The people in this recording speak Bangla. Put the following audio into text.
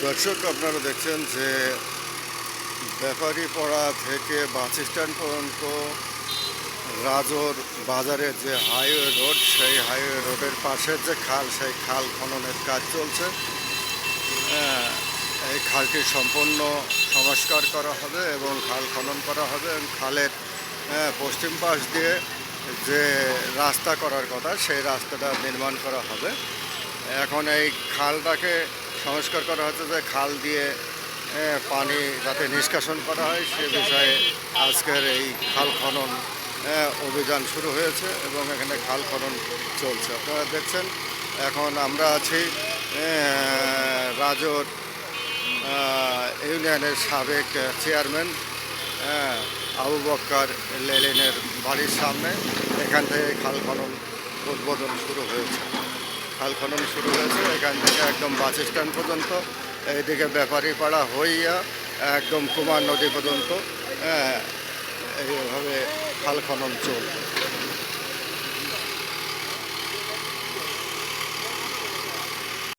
দর্শক, আপনারা দেখছেন যে ব্যাপারীপাড়া থেকে বাস স্ট্যান্ড পর্যন্ত রাজোর বাজারের যে হাইওয়ে রোড, সেই হাইওয়ে রোডের পাশের যে খাল, সেই খাল খননের কাজ চলছে। এই খালটি সম্পূর্ণ সংস্কার করা হবে এবং খাল খনন করা হবে এবং খালের পশ্চিম পাশ দিয়ে যে রাস্তা করার কথা, সেই রাস্তাটা নির্মাণ করা হবে। এখন এই খালটাকে সংস্কার করা হচ্ছে যে খাল দিয়ে পানি যাতে নিষ্কাশন করা হয় সে বিষয়ে আজকের এই খাল খনন অভিযান শুরু হয়েছে এবং এখানে খাল খনন চলছে। আপনারা দেখছেন এখন আমরা আছি রাজোর ইউনিয়নের সাবেক চেয়ারম্যান আবু বক্কর লেলিনের বাড়ির সামনে। এখান থেকে খাল খনন উদ্বোধন শুরু হয়েছে। খাল খনন শুরু হয়েছে এখান থেকে একদম বাস স্ট্যান্ড পর্যন্ত, এইদিকে ব্যাপারীপাড়া হইয়া একদম কুমার নদী পর্যন্ত এইভাবে খাল খনন চলবে।